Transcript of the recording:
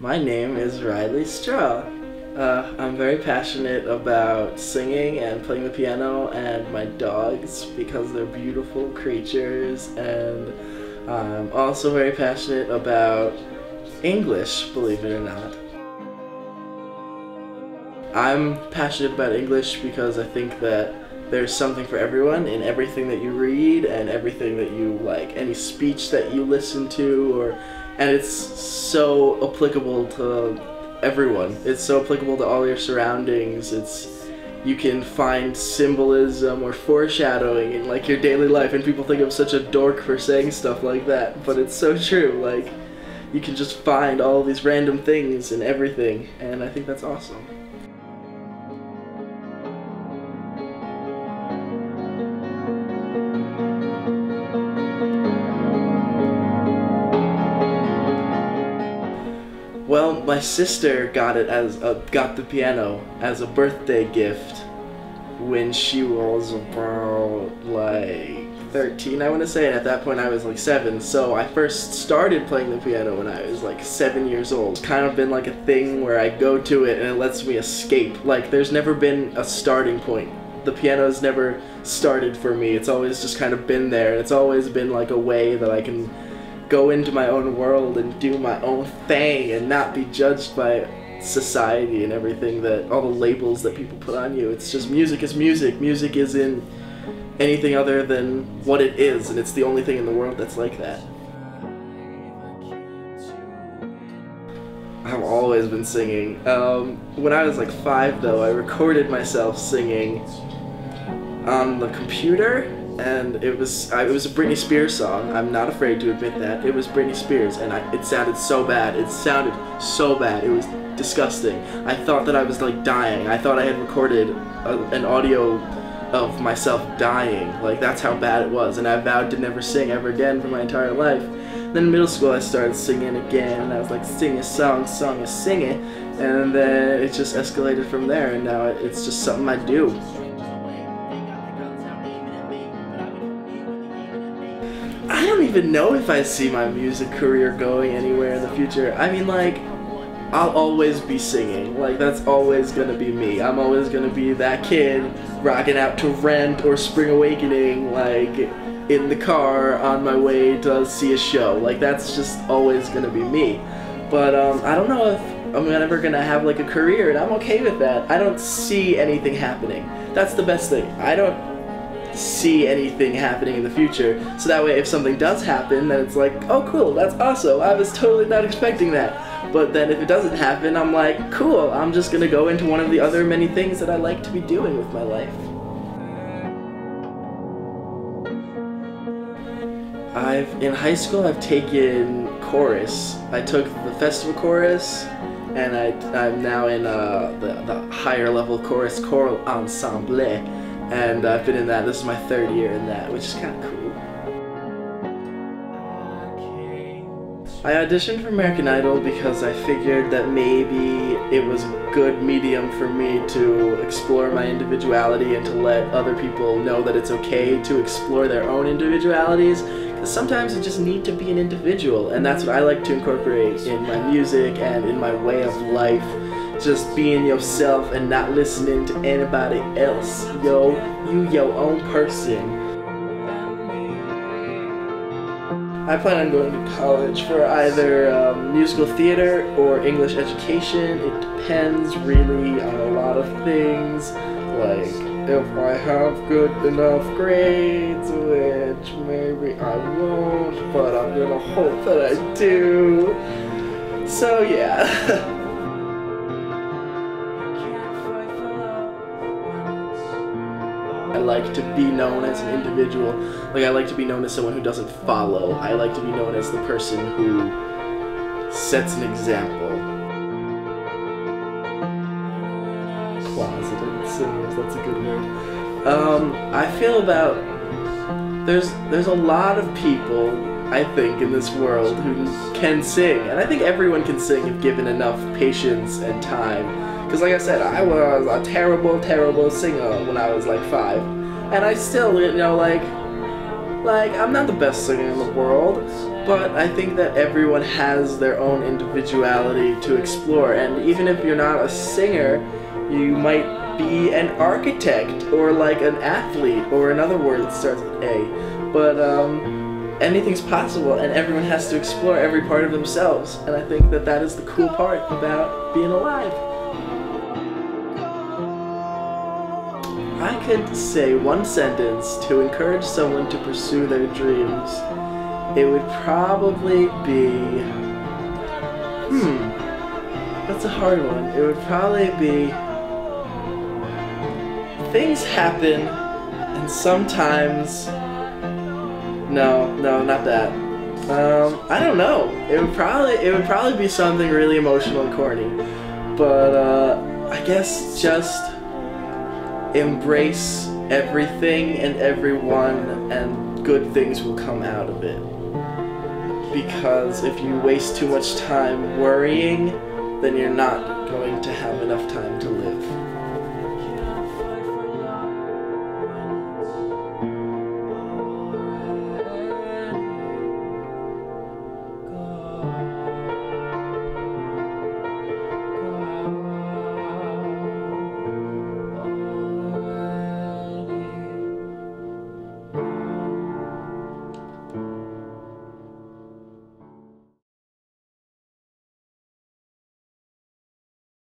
My name is Riley Straw. I'm very passionate about singing and playing the piano and my dogs because they're beautiful creatures, and I'm also very passionate about English, believe it or not. I'm passionate about English because I think that there's something for everyone in everything that you read and everything that you like, any speech that you listen to, and it's so applicable to everyone. It's so applicable to all your surroundings. You can find symbolism or foreshadowing in like your daily life, and people think I'm such a dork for saying stuff like that, but it's so true. Like, you can just find all these random things in everything, and I think that's awesome. Well, my sister got the piano as a birthday gift when she was about like 13, I want to say, and at that point I was like 7. So I first started playing the piano when I was like 7 years old. It's kind of been like a thing where I go to it and it lets me escape. Like, there's never been a starting point. The piano's never started for me. It's always just kind of been there, and it's always been like a way that I can go into my own world and do my own thing and not be judged by society and everything, that all the labels that people put on you. It's just music is music. Music isn't anything other than what it is, and it's the only thing in the world that's like that. I've always been singing. When I was like 5 though, I recorded myself singing on the computer, and it was a Britney Spears song. I'm not afraid to admit that. It was Britney Spears, and it sounded so bad. It sounded so bad. It was disgusting. I thought that I was like dying. I thought I had recorded an audio of myself dying. Like, that's how bad it was, and I vowed to never sing ever again for my entire life. Then in middle school I started singing again, and I was like, sing a song, sing it, and then it just escalated from there, and now it's just something I do. I don't even know if I see my music career going anywhere in the future. I mean, like, I'll always be singing. Like, that's always gonna be me. I'm always gonna be that kid rocking out to Rent or Spring Awakening, like, in the car on my way to see a show. Like, that's just always gonna be me. But I don't know if I'm ever gonna have like a career, and I'm okay with that. I don't see anything happening. That's the best thing. I don't see anything happening in the future, so that way if something does happen, then it's like, oh cool, that's awesome, I was totally not expecting that. But then if it doesn't happen, I'm like, cool, I'm just gonna go into one of the other many things that I like to be doing with my life. In high school I've taken chorus. I took the festival chorus, and I'm now in the higher level chorus choral ensemble. And I've been in that. This is my 3rd year in that, which is kind of cool. I auditioned for American Idol because I figured that maybe it was a good medium for me to explore my individuality and to let other people know that it's okay to explore their own individualities. Because sometimes you just need to be an individual, and that's what I like to incorporate in my music and in my way of life. Just being yourself and not listening to anybody else. You your own person. I plan on going to college for either musical theater or English education. It depends really on a lot of things, like if I have good enough grades, which maybe I won't, but I'm gonna hope that I do. So yeah. I like to be known as an individual. Like, I like to be known as someone who doesn't follow. I like to be known as the person who sets an example. Closeted singers, that's a good word. I feel about there's a lot of people, I think, in this world who can sing, and I think everyone can sing if given enough patience and time. Because like I said, I was a terrible, terrible singer when I was like 5. And I still, you know, like I'm not the best singer in the world, But I think that everyone has their own individuality to explore, and even if you're not a singer, you might be an architect, or like an athlete, or another word that starts with A. But anything's possible, and everyone has to explore every part of themselves, and I think that that is the cool part about being alive. I could say one sentence to encourage someone to pursue their dreams. It would probably be... that's a hard one. It would probably be... things happen, and sometimes... No, not that. I don't know. It would probably be something really emotional and corny. But, I guess just embrace everything and everyone, and good things will come out of it. Because if you waste too much time worrying, then you're not going to have enough time to live.